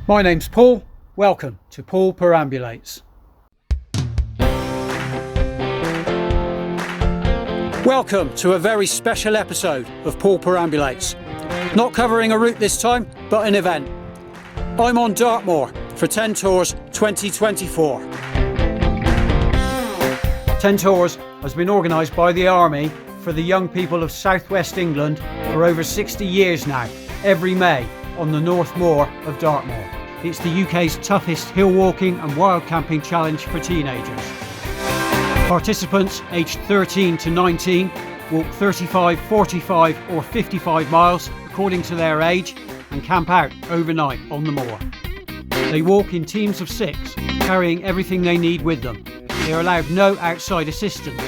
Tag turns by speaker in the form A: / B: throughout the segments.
A: My name's Paul. Welcome to Paul Perambulates. Welcome to a very special episode of Paul Perambulates. Not covering a route this time, but an event. I'm on Dartmoor for 10 Tours 2024. 10 Tours has been organised by the Army for the young people of southwest England for over 60 years now, every May on the North Moor of Dartmoor. It's the UK's toughest hill walking and wild camping challenge for teenagers. Participants aged 13 to 19 walk 35, 45 or 55 miles according to their age and camp out overnight on the moor. They walk in teams of 6, carrying everything they need with them. They are allowed no outside assistance,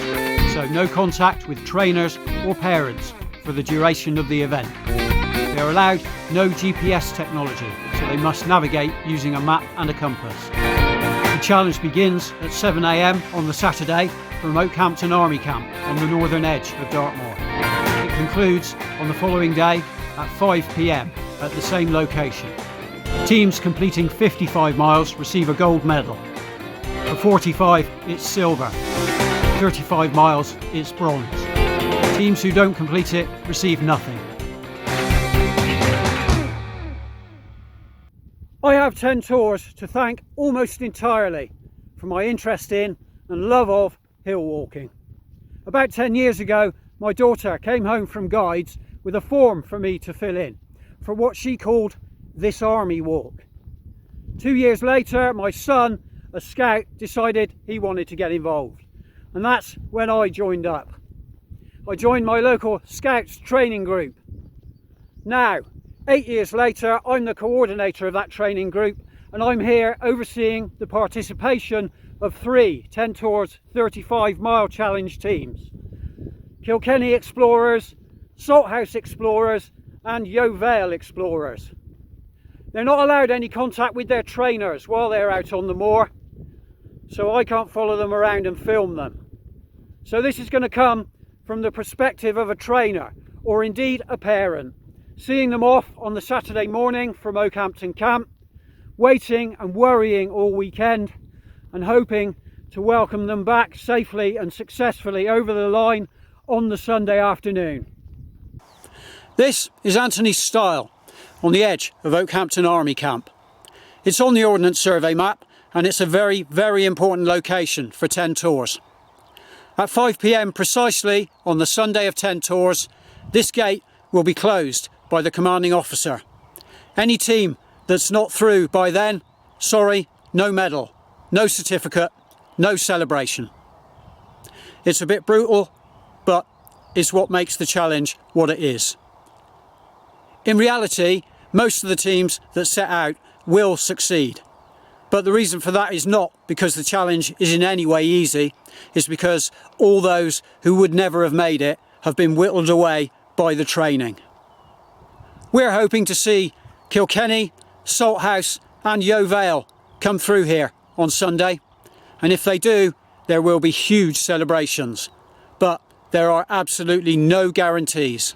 A: so no contact with trainers or parents for the duration of the event. They are allowed no GPS technology, so they must navigate using a map and a compass. The challenge begins at 7 a.m. on the Saturday from Oakhampton Army Camp on the northern edge of Dartmoor. It concludes on the following day at 5 p.m. at the same location. Teams completing 55 miles receive a gold medal. For 45, it's silver. 35 miles, it's bronze. Teams who don't complete it receive nothing. I have 10 Tours to thank almost entirely for my interest in and love of hill walking. About 10 years ago, my daughter came home from guides with a form for me to fill in for what she called this army walk. 2 years later, my son, a scout, decided he wanted to get involved, and that's when I joined up. I joined my local Scouts training group. Now, 8 years later, I'm the coordinator of that training group, and I'm here overseeing the participation of 3 10 Tours 35 mile challenge teams: Kilkenny Explorers, Salthouse Explorers and Yeo Vale Explorers. They're not allowed any contact with their trainers while they're out on the moor, so I can't follow them around and film them. So this is going to come from the perspective of a trainer, or indeed a parent, seeing them off on the Saturday morning from Oakhampton Camp, waiting and worrying all weekend, and hoping to welcome them back safely and successfully over the line on the Sunday afternoon. This is Anthony's stile on the edge of Oakhampton Army Camp. It's on the Ordnance Survey map, and it's a very, very important location for 10 Tours. At 5 p.m. precisely on the Sunday of 10 Tours, this gate will be closed by the commanding officer. Any team that's not through by then, sorry, no medal, no certificate, no celebration. It's a bit brutal, but it's what makes the challenge what it is. In reality, most of the teams that set out will succeed. But the reason for that is not because the challenge is in any way easy, it's because all those who would never have made it have been whittled away by the training. We're hoping to see Kilkenny, Salthouse and Yeo Vale come through here on Sunday, and if they do, there will be huge celebrations, but there are absolutely no guarantees.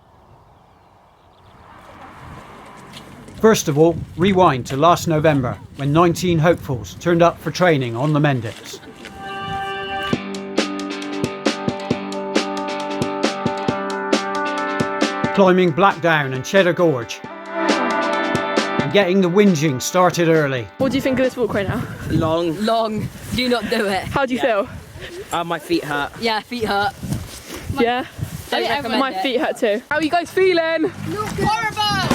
A: First of all, rewind to last November when 19 hopefuls turned up for training on the Mendix. Climbing Blackdown and Cheddar Gorge and getting the whinging started early.
B: What do you think of this walk right now?
C: Long. Do not do it.
B: How do you feel?
C: My feet hurt. Yeah, feet hurt.
B: Yeah? My feet hurt too. How are you guys feeling?
C: Horrible!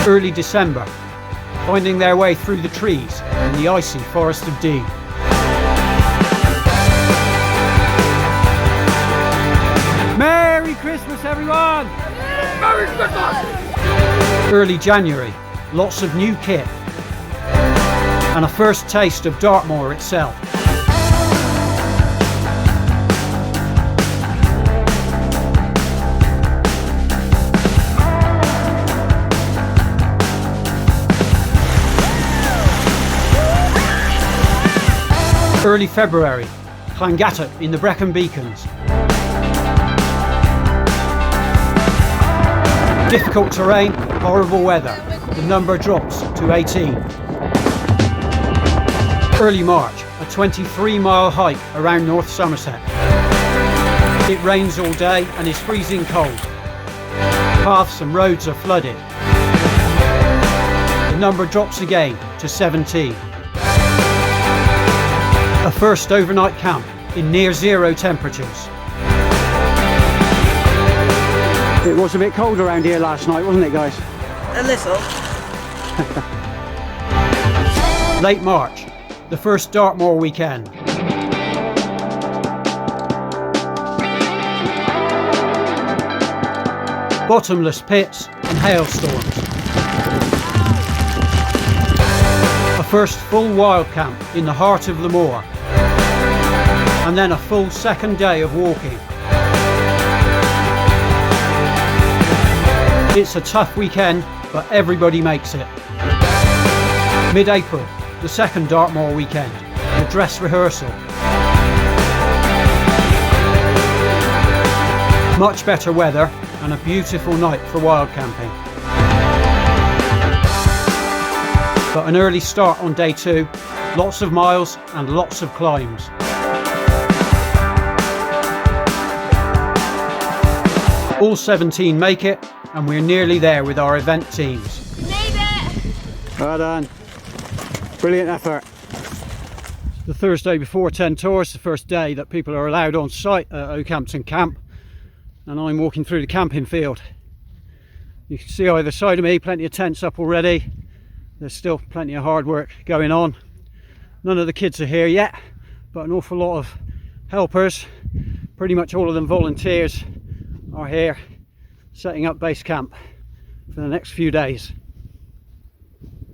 A: Early December, finding their way through the trees in the icy Forest of Dean. Merry Christmas, everyone!
C: Merry Christmas!
A: Early January, lots of new kit and a first taste of Dartmoor itself. Early February, Clangatta in the Brecon Beacons. Difficult terrain, horrible weather. The number drops to 18. Early March, a 23-mile hike around North Somerset. It rains all day and is freezing cold. Paths and roads are flooded. The number drops again to 17. A first overnight camp in near zero temperatures.
D: It was a bit cold around here last night, wasn't it, guys?
C: A little.
A: Late March, the first Dartmoor weekend. Bottomless pits and hailstorms. A first full wild camp in the heart of the moor. And then a full second day of walking. It's a tough weekend, but everybody makes it. Mid-April, the second Dartmoor weekend, the dress rehearsal. Much better weather and a beautiful night for wild camping. But an early start on day 2, lots of miles and lots of climbs. All 17 make it, and we're nearly there with our event teams.
B: Made it!
D: Well done. Brilliant effort.
A: The Thursday before 10 Tours, the first day that people are allowed on site at Oakhampton Camp, and I'm walking through the camping field. You can see either side of me, plenty of tents up already. There's still plenty of hard work going on. None of the kids are here yet, but an awful lot of helpers, pretty much all of them volunteers, are here setting up base camp for the next few days.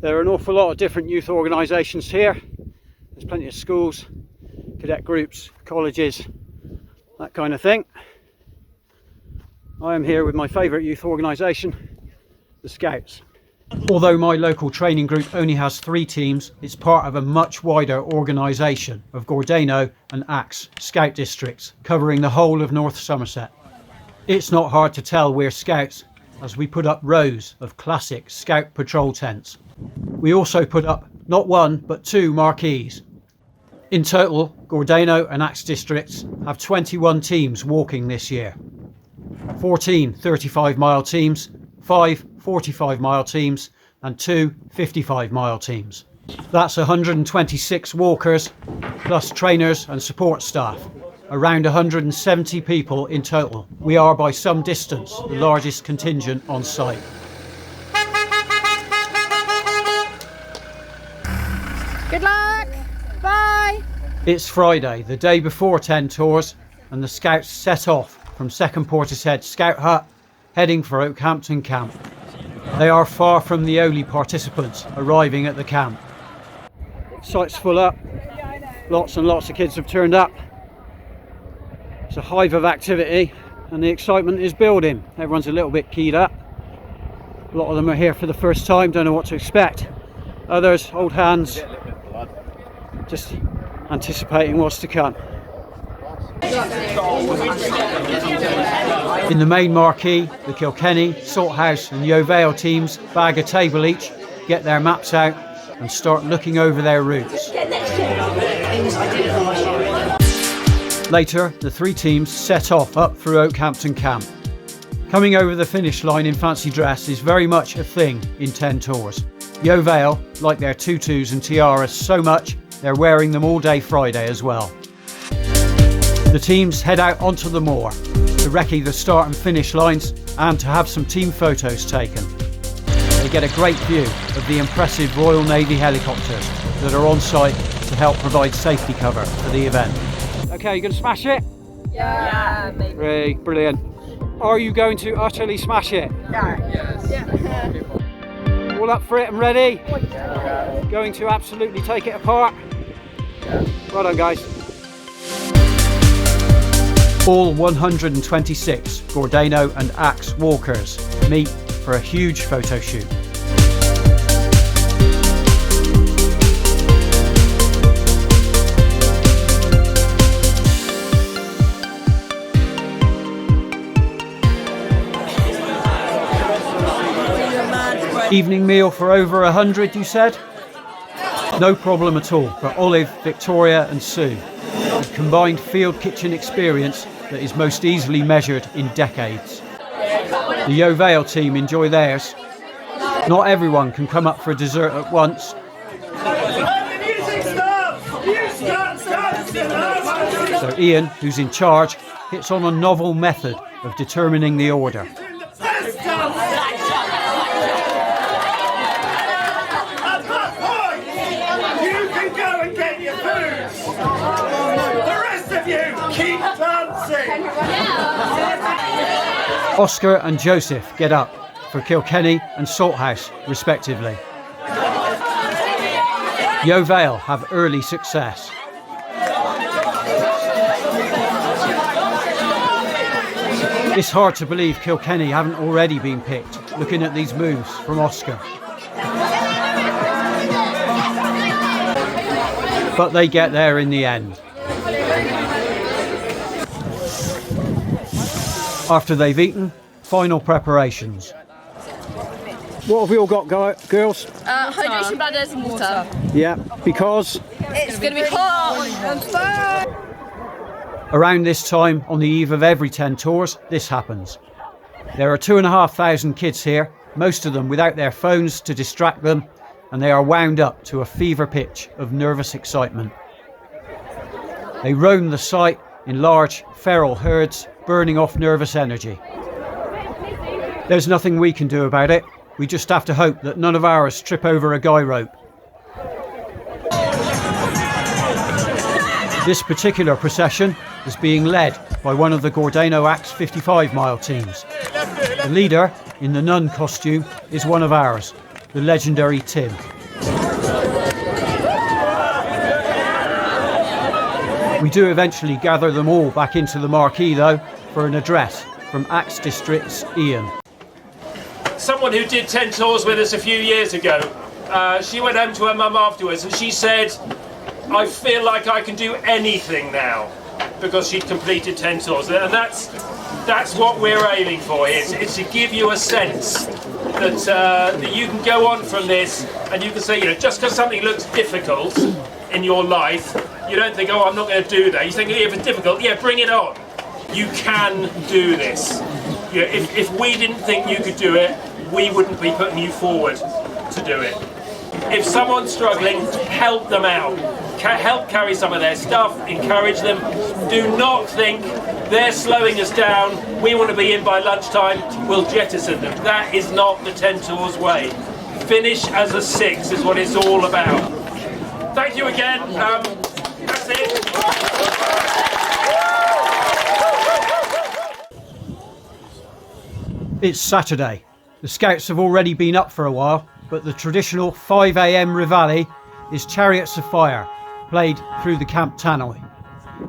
A: There are an awful lot of different youth organisations here. There's plenty of schools, cadet groups, colleges, that kind of thing. I am here with my favourite youth organisation, the Scouts. Although my local training group only has 3 teams, it's part of a much wider organisation of Gordano and Axe Scout districts covering the whole of North Somerset. It's not hard to tell we're Scouts as we put up rows of classic Scout patrol tents. We also put up not 1 but 2 marquees. In total, Gordano and Axe districts have 21 teams walking this year. 14 35-mile teams, 5 45-mile teams and 2 55-mile teams. That's 126 walkers plus trainers and support staff. Around 170 people in total. We are by some distance the largest contingent on site.
B: Good luck! Bye!
A: It's Friday, the day before 10 Tours, and the Scouts set off from Second Portishead Scout Hut, heading for Oakhampton Camp. They are far from the only participants arriving at the camp. Site's full up, lots and lots of kids have turned up. It's a hive of activity and the excitement is building. Everyone's a little bit keyed up. A lot of them are here for the first time, don't know what to expect. Others, old hands, just anticipating what's to come. In the main marquee, the Kilkenny, Salthouse and Yeo Vale teams bag a table each, get their maps out and start looking over their routes. Later, the 3 teams set off up through Oakhampton Camp. Coming over the finish line in fancy dress is very much a thing in 10 Tours. Yeo Vale like their tutus and tiaras so much, they're wearing them all day Friday as well. The teams head out onto the moor to recce the start and finish lines and to have some team photos taken. They get a great view of the impressive Royal Navy helicopters that are on site to help provide safety cover for the event. Okay, you going to smash it?
C: Yeah, maybe.
A: Great, brilliant. Are you going to utterly smash it?
C: Yes.
B: Yeah.
A: All up for it and ready? Going to absolutely take it apart? Well done, guys. All 126 Gordano and Axe walkers meet for a huge photo shoot. Evening meal for over 100, you said? No problem at all for Olive, Victoria and Sue. A combined field kitchen experience that is most easily measured in decades. The Yeo Vale team enjoy theirs. Not everyone can come up for dessert at once. So Ian, who's in charge, hits on a novel method of determining the order. Oscar and Joseph get up for Kilkenny and Salthouse, respectively. Yeo Vale have early success. It's hard to believe Kilkenny haven't already been picked, looking at these moves from Oscar. But they get there in the end. After they've eaten, final preparations.
D: What have we all got, girls?
B: Hydration bladders and water.
D: Yeah, because
B: It's going to be hot.
A: Around this time, on the eve of every 10 tours, this happens. There are 2,500 kids here, most of them without their phones to distract them, and they are wound up to a fever pitch of nervous excitement. They roam the site in large feral herds, burning off nervous energy. There's nothing we can do about it. We just have to hope that none of ours trip over a guy rope. This particular procession is being led by one of the Gordano Axe 55-mile teams. The leader, in the nun costume, is one of ours, the legendary Tim. We do eventually gather them all back into the marquee though, for an address from Axe District's Ian.
E: Someone who did 10 tours with us a few years ago, she went home to her mum afterwards and she said, I feel like I can do anything now, because she'd completed 10 tours. And that's what we're aiming for here. It's to give you a sense that you can go on from this and you can say, just because something looks difficult in your life, you don't think, oh, I'm not going to do that. You think, if it's difficult, yeah, bring it on. You can do this. If we didn't think you could do it, we wouldn't be putting you forward to do it. If someone's struggling, help them out. Help carry some of their stuff, encourage them. Do not think they're slowing us down, we want to be in by lunchtime, we'll jettison them. That is not the 10 Tours way. Finish as a 6 is what it's all about. Thank you again. That's it.
A: It's Saturday. The Scouts have already been up for a while, but the traditional 5 AM reveille is Chariots of Fire, played through the camp tannoy.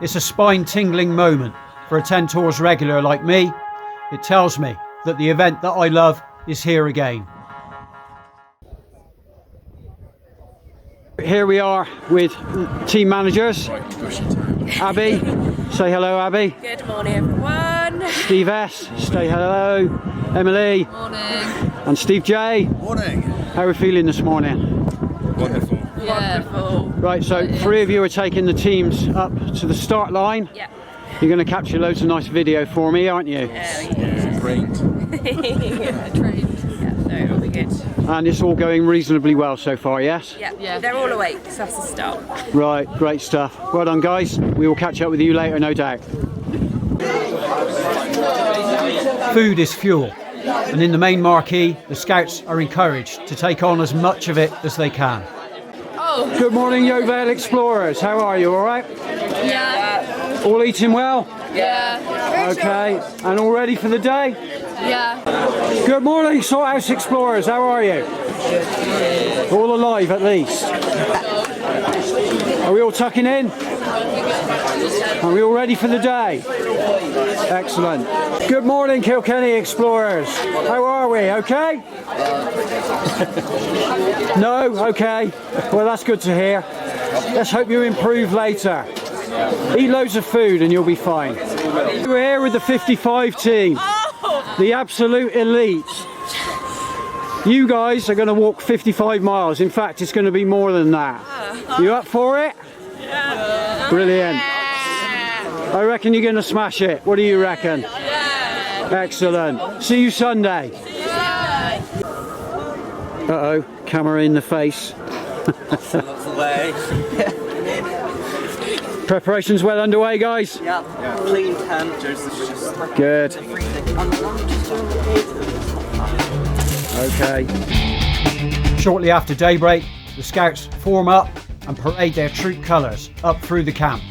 A: It's a spine-tingling moment for a 10 Tours regular like me. It tells me that the event that I love is here again.
D: here we are with team managers. Abby, say hello, Abby.
C: Good morning, everyone.
D: Steve S, say hello. Emily.
B: Morning.
D: And Steve J.
F: Morning.
D: How are we feeling this morning?
F: Wonderful.
B: Yeah.
C: Wonderful.
D: Right, so three of you are taking the teams up to the start line.
C: Yeah.
D: You're going to capture loads of nice video for me, aren't you?
F: Yeah, great.
C: Trained. Yeah, so it'll be good.
D: And it's all going reasonably well so far, yes?
C: Yeah.
B: Yeah.
C: They're all awake, so that's a start.
D: Right, great stuff. Well done, guys. We will catch up with you later, no doubt.
A: Food is fuel, and in the main marquee, the Scouts are encouraged to take on as much of it as they can.
B: Oh,
D: Good morning, Yeo Vale Explorers. How are you, all right?
B: yeah.
D: All eating well?
B: Yeah.
D: Okay, and all ready for the day?
B: Yeah.
D: Good morning, Salthouse Explorers. How are you? All alive, at least. Are we all tucking in? Are we all ready for the day? Excellent. Good morning, Kilkenny Explorers. How are we? Okay? No? Okay. Well, that's good to hear. Let's hope you improve later. Eat loads of food and you'll be fine. We're here with the 55 team. The absolute elite. You guys are going to walk 55 miles. In fact, it's going to be more than that. You up for it?
C: Yeah.
D: Brilliant. I reckon you're going to smash it. What do you reckon?
C: Yeah.
D: Excellent. See you Sunday. Uh-oh, camera in the face.
G: Lots of way.
D: Preparations well underway, guys?
G: Yeah. Clean temperatures. It's just
D: Good. Okay. Shortly after daybreak, the Scouts form up and parade their troop colours up through the camp.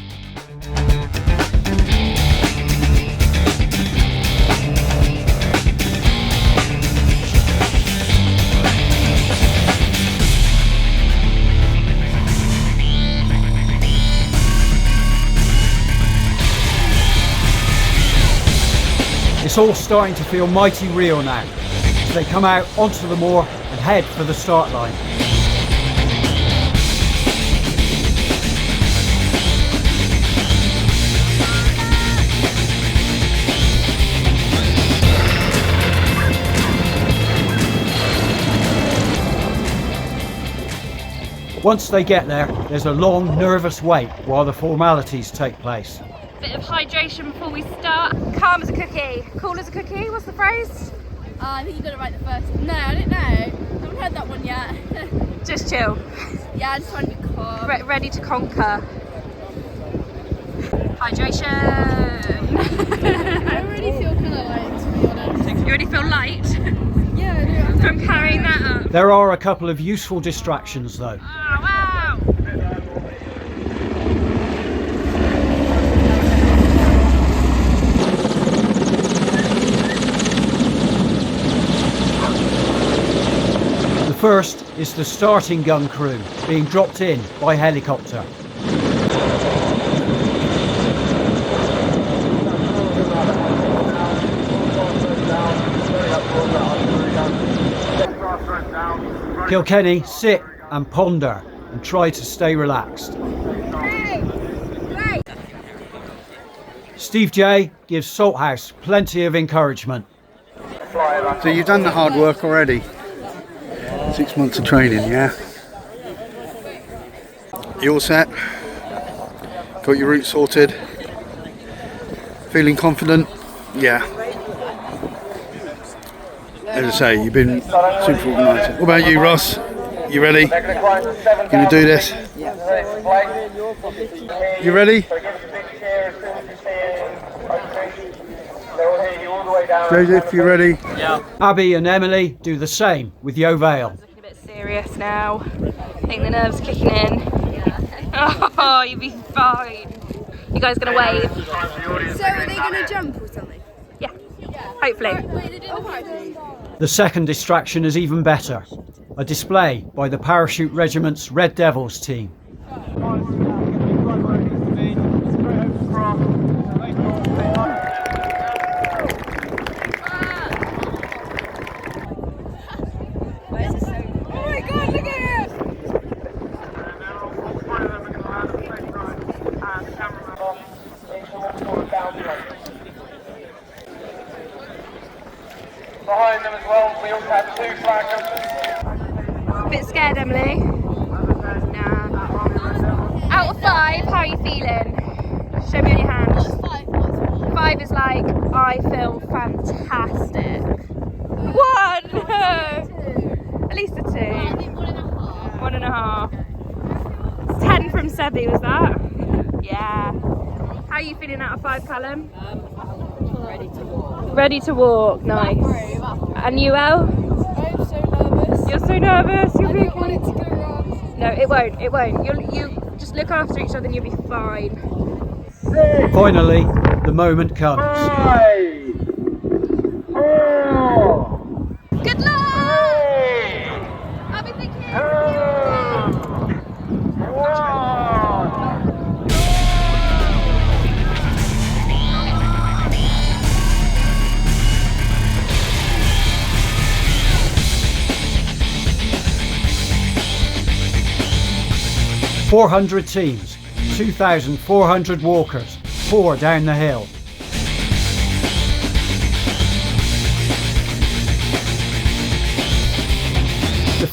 D: It's all starting to feel mighty real now, as they come out onto the moor and head for the start line. Once they get there, there's a long, nervous wait while the formalities take place.
B: Bit of hydration before we start. Calm as a cookie. Cool as a cookie, what's the phrase?
H: I think you got it right the first. No, I don't know. I haven't heard that one yet.
B: Just chill.
H: Yeah, I just want to be calm.
B: Ready to conquer. Hydration.
H: I already feel kind of light, to be honest.
B: You already feel light
H: Yeah, I do.
B: from carrying that up?
D: There are a couple of useful distractions though.
B: Oh, wow.
D: The first is the starting gun crew being dropped in by helicopter. Kilkenny sit and ponder and try to stay relaxed. Steve J gives Salthouse plenty of encouragement.
I: So you've done the hard work already. 6 months of training, yeah? You all set? Got your route sorted? Feeling confident? Yeah. As I say, you've been super organised. What about you, Ross? You ready? Gonna do this? You ready? Joseph, you ready?
G: Yeah.
D: Abby and Emily do the same with Yeo Vale.
B: Looking a bit serious now. I think the nerves kicking in. Oh, you'll be fine. You guys gonna wave?
H: So are they going to jump or something?
B: Yeah, hopefully.
H: Wait, they didn't.
D: The second distraction is even better. A display by the Parachute Regiment's Red Devils team.
H: Oh my god, look at it!
E: Behind them as well, we also have 2 flaggers.
B: Bit scared, Emily? Nah. Out of 5, how are you feeling? Show me on your hand. 5 is like, I feel fantastic. 1! At least a 2. 1.5. 10 from Sebi, was that? Yeah. How are you feeling out of 5, Callum?
H: Ready to walk.
B: Ready to walk, nice. And you, El?
H: I'm so nervous.
B: You're so nervous. You'll
H: I
B: be
H: don't want it to go wrong.
B: No, it won't. It won't. You just look after each other and you'll be fine.
D: Finally, the moment comes.
B: Good luck! I'll be thinking.
D: 400 teams, 2,400 walkers pour down the hill.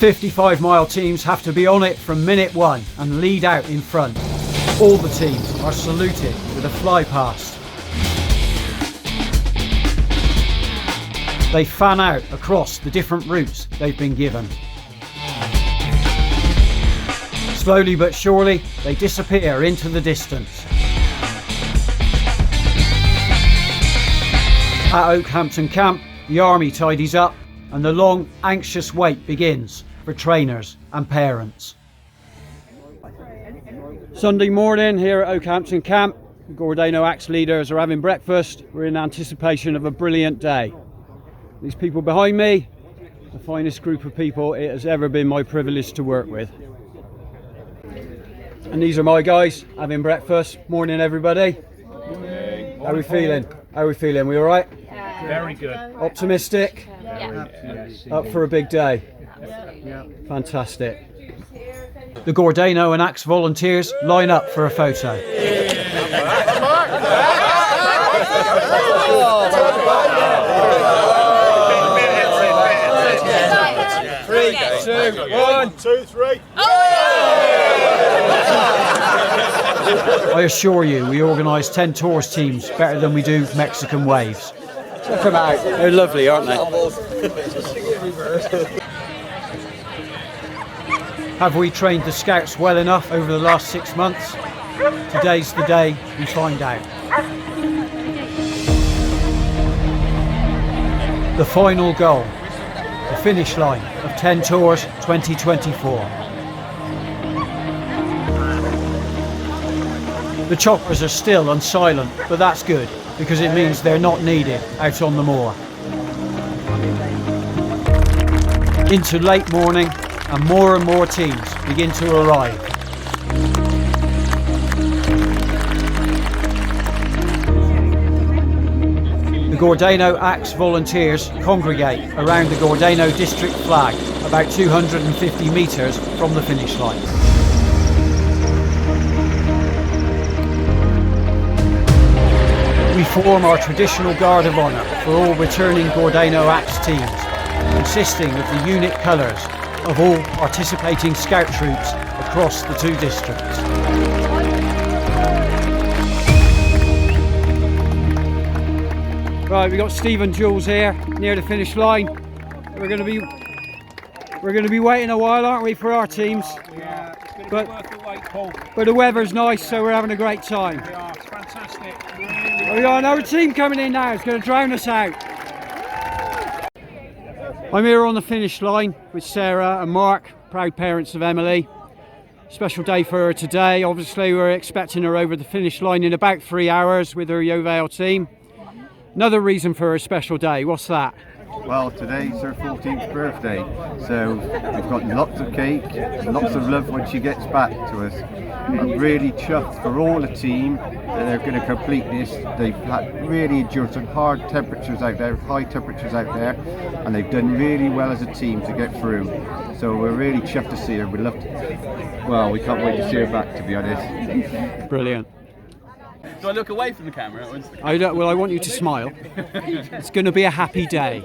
D: The 55-mile teams have to be on it from minute one and lead out in front. All the teams are saluted with a fly past. They fan out across the different routes they've been given. Slowly but surely, they disappear into the distance. At Oakhampton Camp, the army tidies up and the long, anxious wait begins for trainers and parents.
A: Sunday morning here at Oakhampton Camp, the Gordano Axe leaders are having breakfast. We're in anticipation of a brilliant day. These people behind me, the finest group of people it has ever been my privilege to work with. And these are my guys having breakfast. Morning, everybody.
E: Morning.
A: How are we feeling? How are we feeling? We all right?
E: Very good.
A: Optimistic? Up for a big day? Fantastic.
D: The Gordano and Axe volunteers line up for a photo.
E: Three, two, 1, 2, 3.
D: I assure you, we organise 10 tours teams better than we do Mexican waves.
A: Check them out. They're lovely, aren't they?
D: Have we trained the Scouts well enough over the last 6 months? Today's the day we find out. The final goal, the finish line of 10 Tours 2024. The choppers are still unsilent, but that's good because it means they're not needed out on the moor. Into late morning and more teams begin to arrive. The Gordano Axe volunteers congregate around the Gordano district flag about 250 metres from the finish line. We form our traditional guard of honour for all returning Gordano Axe teams, consisting of the unit colours of all participating scout troops across the two districts.
A: Right, we've got Steve and Jules here near the finish line. We're going to be waiting a while, aren't we, for our teams?
E: Yeah, it's going to
A: But-
E: be worth the wait, Paul.
A: But the weather's nice, so we're having a great time.
E: We are. It's fantastic.
A: We got another team coming in now. It's going to drown us out. I'm here on the finish line with Sarah and Mark, proud parents of Emily. Special day for her today. Obviously, we're expecting her over the finish line in about 3 hours with her Yeo Vale team. Another reason for a special day. What's that?
J: Well, today's her 14th birthday, so we've got lots of cake, lots of love when she gets back to us. I'm really chuffed for all the team that they're going to complete this. They've had really endured some hard temperatures out there, high temperatures out there, and they've done really well as a team to get through. So we're really chuffed to see her. We'd love to, well, we can't wait to see her back, to be honest.
A: Brilliant.
G: Do I look away from the camera?
A: I want you to smile. It's going to be a happy day.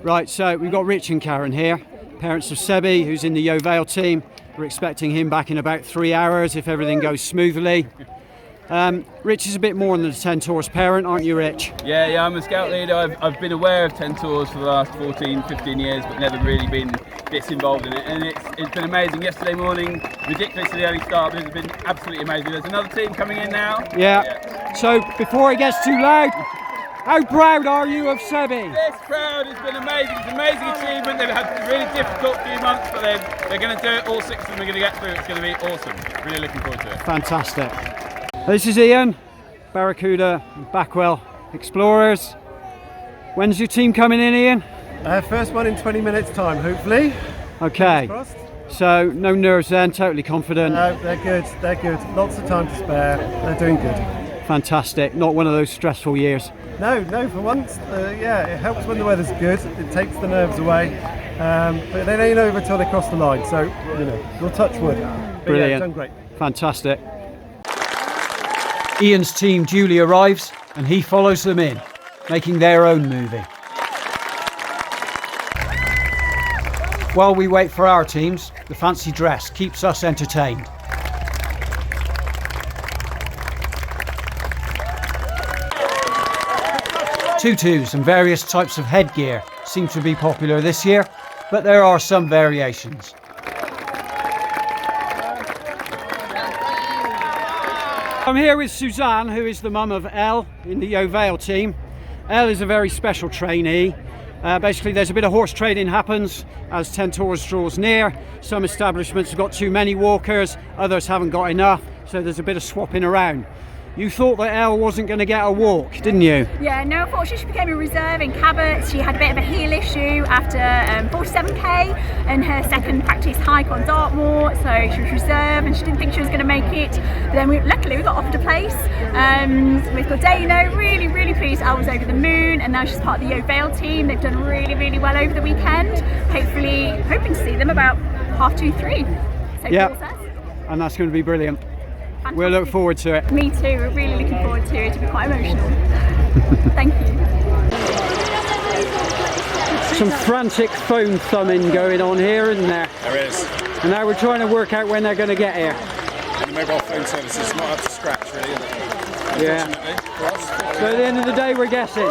A: Right, so we've got Rich and Karen here, parents of Sebi, who's in the Yeo Vale team. We're expecting him back in about 3 hours if everything goes smoothly. Rich is a bit more than a 10 Tours parent, aren't you, Rich?
G: Yeah, I'm a scout leader. I've been aware of 10 Tours for the last 14, 15 years, but never really been this involved in it. And it's been amazing. Yesterday morning, ridiculously early start, but it's been absolutely amazing. There's another team coming in now.
A: Yeah. So before it gets too loud, how proud are you of Sebi?
G: This crowd has been amazing. It's an amazing achievement. They've had a really difficult few months, but they're going to do it. All 6 of them are going to get through. It's going to be awesome. Really looking forward to it.
A: Fantastic. This is Ian, Barracuda and Backwell Explorers. When's your team coming in, Ian?
K: First one in 20 minutes time, hopefully.
A: Okay.
K: Fingers crossed.
A: So no nerves then, totally confident.
K: No, they're good. Lots of time to spare. They're doing good.
A: Fantastic. Not one of those stressful years.
K: No, for once. Yeah, it helps when the weather's good. It takes the nerves away. But they ain't over till they cross the line. So, we'll touch wood. But
A: Brilliant.
K: yeah, done great.
A: Fantastic.
D: Ian's team duly arrives and he follows them in, making their own movie. While we wait for our teams, the fancy dress keeps us entertained. Tutus and various types of headgear seem to be popular this year, but there are some variations.
A: I'm here with Suzanne, who is the mum of Elle in the Yeo Vale team. Elle is a very special trainee. Basically, there's a bit of horse trading happens as 10 Tours draws near. Some establishments have got too many walkers, others haven't got enough, so there's a bit of swapping around. You thought that Elle wasn't going to get a walk, didn't you?
L: Yeah, no, unfortunately she became a reserve in Cabot. She had a bit of a heel issue after 47k and her second practice hike on Dartmoor, so she was reserve and she didn't think she was going to make it. But then luckily we got offered a place with Gordano. Really pleased. Elle was over the moon, and now she's part of the Yeo Vale team. They've done really well over the weekend. Hoping to see them about 2:30, 3.
A: Yeah, and that's going to be brilliant.
L: Fantastic.
A: We'll look forward to it.
L: Me too, we're really looking forward to it. It'll be quite emotional. Thank you.
A: Some frantic phone thumbing going on here, isn't there?
F: There is.
A: And now we're trying to work out when they're going to get here.
F: And the mobile phone service is not up to scratch, really, is it?
A: Yeah. So at the end of the day, we're guessing.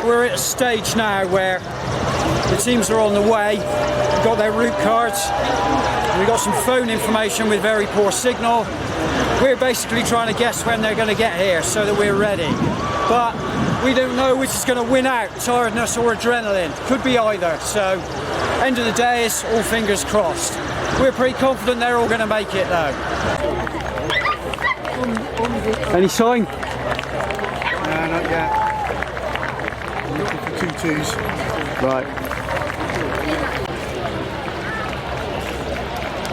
A: We're at a stage now where the teams are on the way. We've got their route cards. We've got some phone information with very poor signal. We're basically trying to guess when they're going to get here so that we're ready. But we don't know which is going to win out, tiredness or adrenaline. Could be either. So, end of the day, it's all fingers crossed. We're pretty confident they're all going to make it though. Any sign?
I: No, not yet. I'm looking for 2-2s.
A: Right.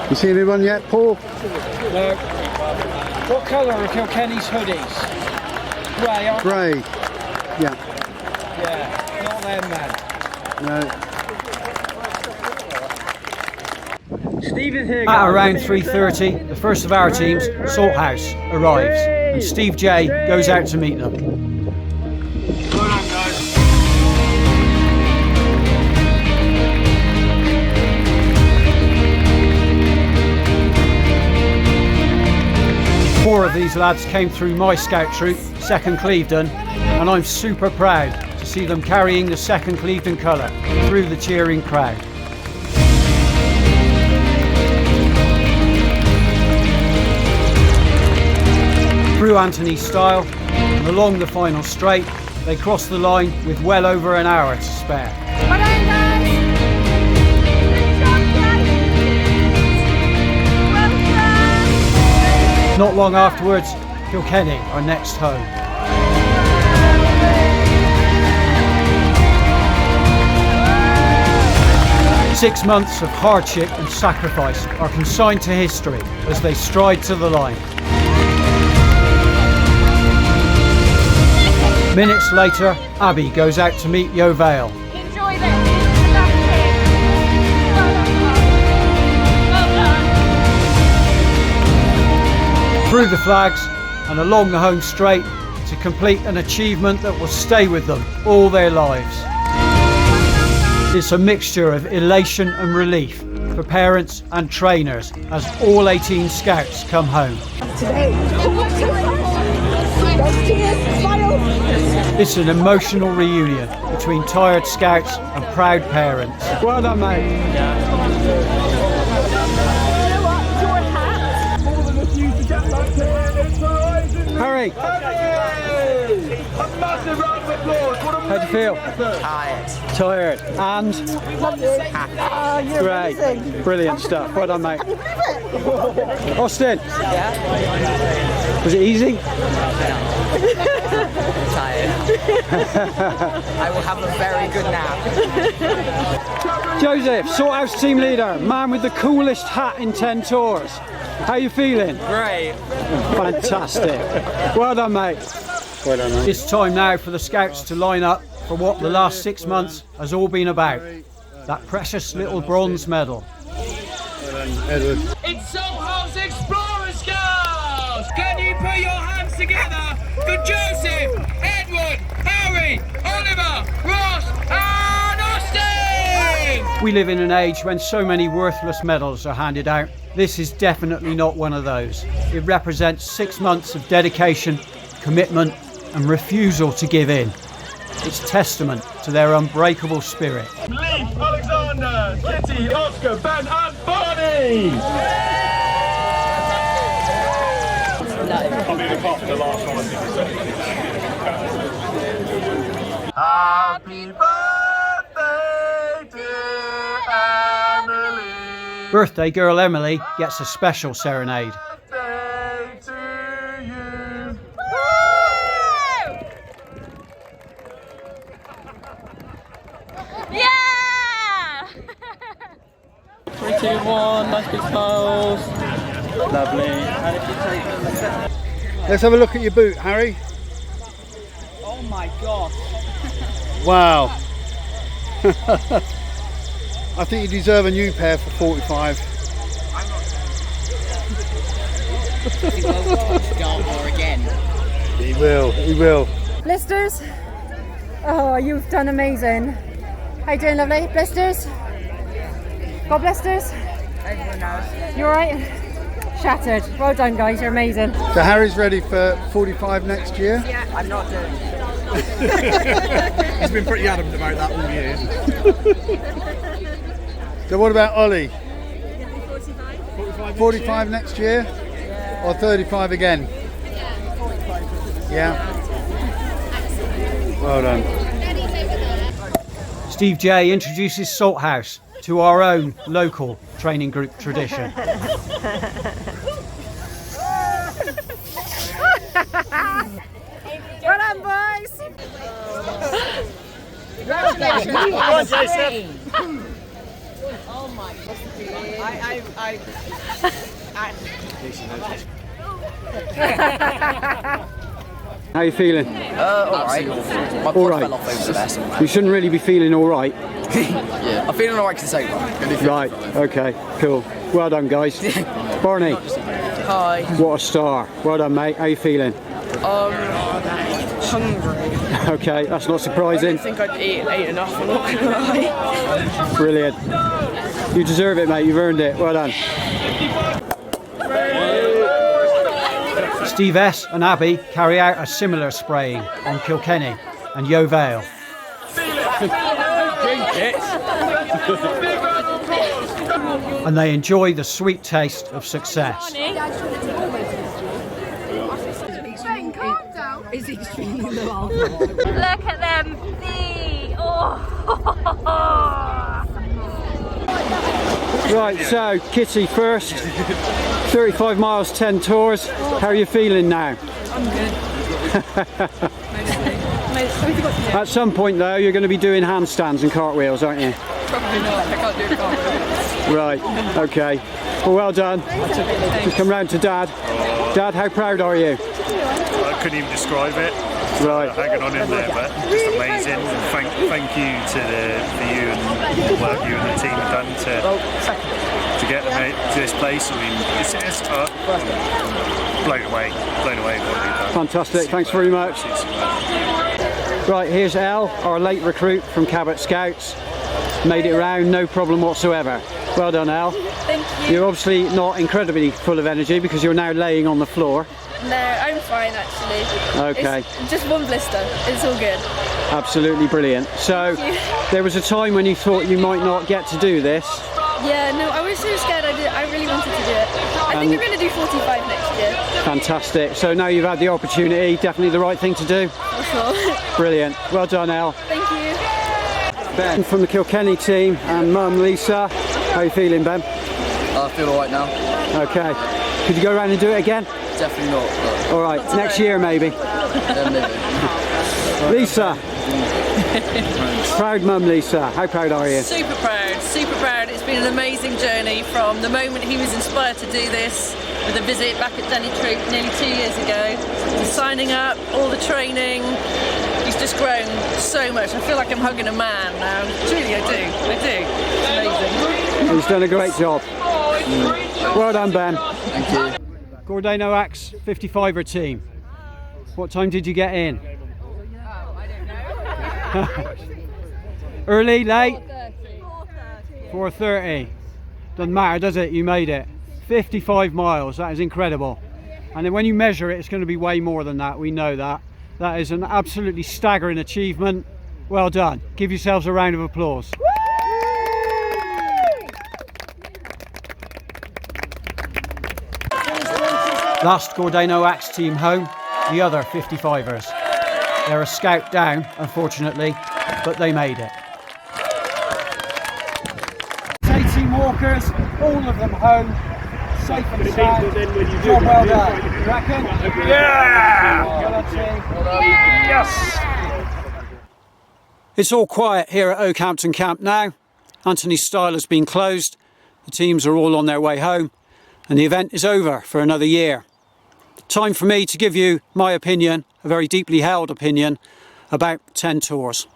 I: You seen anyone yet, Paul?
A: No. What colour are Kilkenny's hoodies? Grey, aren't
I: Grey. Yeah.
A: they? Yeah, not them, man.
I: No.
A: Steve is here.
D: At around 3:30, the first of our teams, Salthouse, arrives, and Steve J goes out to meet them. Four of these lads came through my scout troop, 2nd Clevedon, and I'm super proud to see them carrying the 2nd Clevedon colour through the cheering crowd. Through Anthony's style and along the final straight, they crossed the line with well over an hour to spare. Not long afterwards, Kilkenny are next home. Six months of hardship and sacrifice are consigned to history as they stride to the line. Minutes later, Abby goes out to meet Yeo Vale.
B: Enjoy this.
D: Through the flags and along the home straight to complete an achievement that will stay with them all their lives. It's a mixture of elation and relief for parents and trainers as all 18 scouts come home. It's an emotional reunion between tired scouts and proud parents.
A: Well done, mate. Harry, how do you feel? Tired. And? Great. Brilliant stuff. Well done, mate. Austin? Yeah? Was it easy?
M: Tired. I will have a very good nap.
A: Joseph, Salthouse team leader, man with the coolest hat in 10 Tours. How you feeling?
M: Great.
A: Fantastic. Well done, mate. Well done, mate.
D: It's time now for the scouts to line up for what the last 6 months has all been about. That precious little bronze medal.
I: Edward.
N: It's Salthouse Explorer Scouts! Can you put your hands together for Joseph, Edward, Harry, Oliver, Ross and Austin!
D: We live in an age when so many worthless medals are handed out. This is definitely not one of those. It represents 6 months of dedication, commitment and refusal to give in. It's testament to their unbreakable spirit.
N: Leaf, Alexander, Kitty, Oscar, Ben and Barney! Happy birthday, dear Emily!
D: Birthday girl Emily gets a special serenade.
N: Birthday to you!
B: Yeah!
C: 3, 2, 1, nice big smiles. Lovely. And if you take them.
I: Let's have a look at your boot, Harry.
C: Oh my gosh.
I: Wow. I think you deserve a new pair for 45.
M: He will go to Dartmoor again.
I: He will, he will.
O: Blisters? Oh, you've done amazing. How you doing, lovely? Blisters? Got blisters?
C: Everyone knows.
O: You alright? Shattered. Well done, guys, you're amazing.
I: So Harry's ready for 45 next year?
C: Yeah, I'm not doing it.
F: He's been pretty adamant about that all year.
I: So what about Ollie? 45 next year? Or 35 again? Yeah. Well done.
D: Steve J introduces Salthouse to our own local training group tradition.
O: Well done, boys!
C: Congratulations.
N: Come on, Jason.
C: Oh my god.
D: How are you feeling?
M: Alright. My pod fell off over there somewhere.
D: You shouldn't really be feeling all right.
M: Yeah, I'm feeling alright because it's over.
D: Right, okay, cool. Well done, guys. Barney,
C: Hi.
D: what a star. Well done, mate. How are you feeling?
C: Hungry.
D: Okay, that's not
C: I
D: surprising.
C: don't think I'd ate enough, I'm not gonna lie.
D: Brilliant. You deserve it, mate. You've earned it. Well done. Steve S and Abby carry out a similar spraying on Kilkenny and Yeo Vale. And they enjoy the sweet taste of success.
B: Look at them feet! Oh.
D: Right, so Kitty first. 35 miles, 10 tours. How are you feeling now?
C: I'm good.
D: At some point though, you're going to be doing handstands and cartwheels, aren't you?
C: Probably not, I can't do a cartwheel.
D: Right, okay. Well done. Just come round to Dad. Dad, how proud are you?
P: I couldn't even describe it.
D: Right.
P: Hanging on in there, but just amazing. And thank you to you and the work you and the team have done to get them out to this place. I mean, it's blown away what they've done.
D: Fantastic, thanks very much. Right, here's Elle, our late recruit from Cabot Scouts. Made it round, no problem whatsoever. Well done, Elle.
H: Thank you.
D: You're obviously not incredibly full of energy because you're now laying on the floor.
H: No, I'm fine actually.
D: Okay.
H: It's just one blister. It's all good.
D: Absolutely brilliant. So, there was a time when you thought you might not get to do this.
H: Yeah, no, I was so scared. I really wanted to do it. I think I'm going to do 45 next year.
D: Fantastic. So now you've had the opportunity, definitely the right thing to do.
H: For sure.
D: Brilliant. Well done, Elle.
H: Thank you.
D: Ben from the Kilkenny team and Mum Lisa. How are you feeling, Ben?
M: I feel alright now.
D: Okay. Could you go around and do it again?
M: Definitely not.
D: All right. Next year, maybe. Lisa. Proud Mum Lisa. How proud are you?
C: Super proud, super proud. It's been an amazing journey from the moment he was inspired to do this with a visit back at Denny Troop nearly 2 years ago to signing up, all the training. He's just grown so much. I feel like I'm hugging a man now. Truly, I do. It's amazing.
D: He's done a great job. Well done, Ben.
M: Thank you.
D: Gordano Axe 55er team. What time did you get in? Early, late? 4:30. Doesn't matter, does it? You made it. 55 miles, that is incredible. And then when you measure it, it's going to be way more than that, we know that. That is an absolutely staggering achievement. Well done. Give yourselves a round of applause. Last Gordano Axe team home, the other 55ers. They're a scout down, unfortunately, but they made it. 18 walkers, all of them home, safe and sound. Job well done. You reckon?
E: Yeah!
D: Well done, team.
E: Yes!
D: It's all quiet here at Oakhampton Camp now. Anthony's stile has been closed. The teams are all on their way home, and the event is over for another year. Time for me to give you my opinion, a very deeply held opinion, about 10 Tours.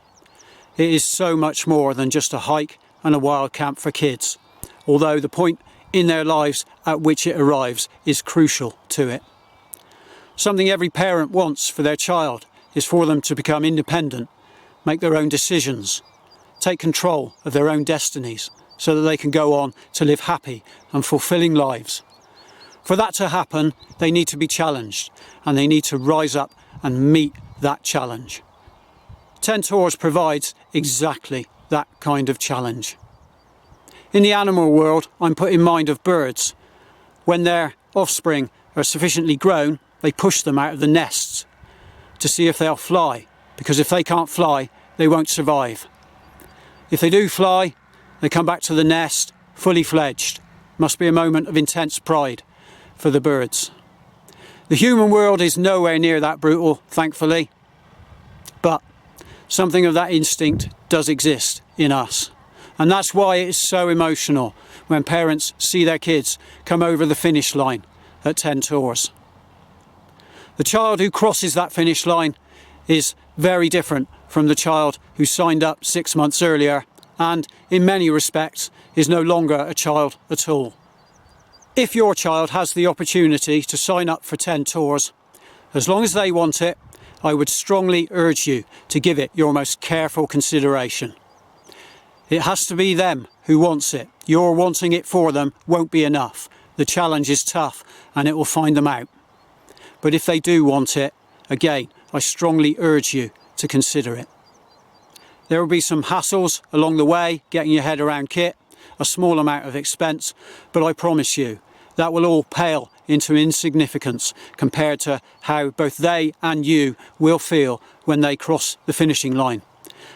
D: It is so much more than just a hike and a wild camp for kids, although the point in their lives at which it arrives is crucial to it. Something every parent wants for their child is for them to become independent, make their own decisions, take control of their own destinies so that they can go on to live happy and fulfilling lives. For that to happen, they need to be challenged, and they need to rise up and meet that challenge. 10 Tours provides exactly that kind of challenge. In the animal world, I'm put in mind of birds. When their offspring are sufficiently grown, they push them out of the nests to see if they'll fly, because if they can't fly, they won't survive. If they do fly, they come back to the nest fully fledged. Must be a moment of intense pride for the birds. The human world is nowhere near that brutal, thankfully, but something of that instinct does exist in us. And that's why it is so emotional when parents see their kids come over the finish line at 10 Tours. The child who crosses that finish line is very different from the child who signed up 6 months earlier and, in many respects, is no longer a child at all. If your child has the opportunity to sign up for 10 Tours, as long as they want it, I would strongly urge you to give it your most careful consideration. It has to be them who wants it. Your wanting it for them won't be enough. The challenge is tough and it will find them out. But if they do want it, again, I strongly urge you to consider it. There will be some hassles along the way, getting your head around kit, a small amount of expense, but I promise you that will all pale into insignificance compared to how both they and you will feel when they cross the finishing line.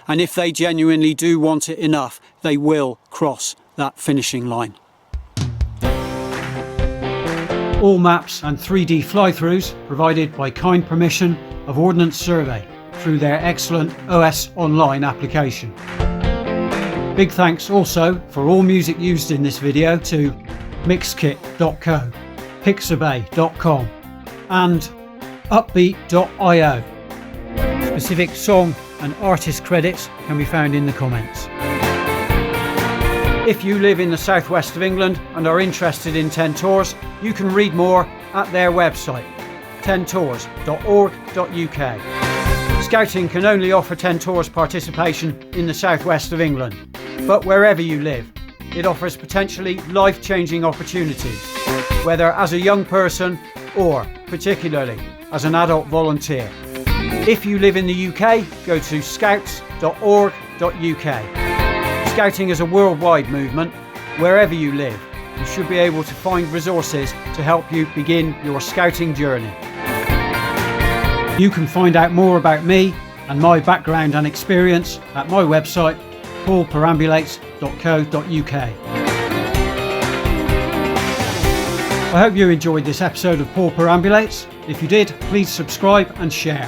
D: And if they genuinely do want it enough, they will cross that finishing line. All maps and 3D fly-throughs provided by kind permission of Ordnance Survey through their excellent OS Online application. Big thanks also for all music used in this video to mixkit.co, pixabay.com and upbeat.io. Specific song and artist credits can be found in the comments. If you live in the southwest of England and are interested in 10 Tours, you can read more at their website, 10tours.org.uk. Scouting can only offer 10 Tours participation in the southwest of England, but wherever you live, it offers potentially life-changing opportunities, whether as a young person or particularly as an adult volunteer. If you live in the UK, go to scouts.org.uk. Scouting is a worldwide movement. Wherever you live, you should be able to find resources to help you begin your scouting journey. You can find out more about me and my background and experience at my website, paulperambulates.co.uk. I hope you enjoyed this episode of Paul Perambulates. If you did, please subscribe and share.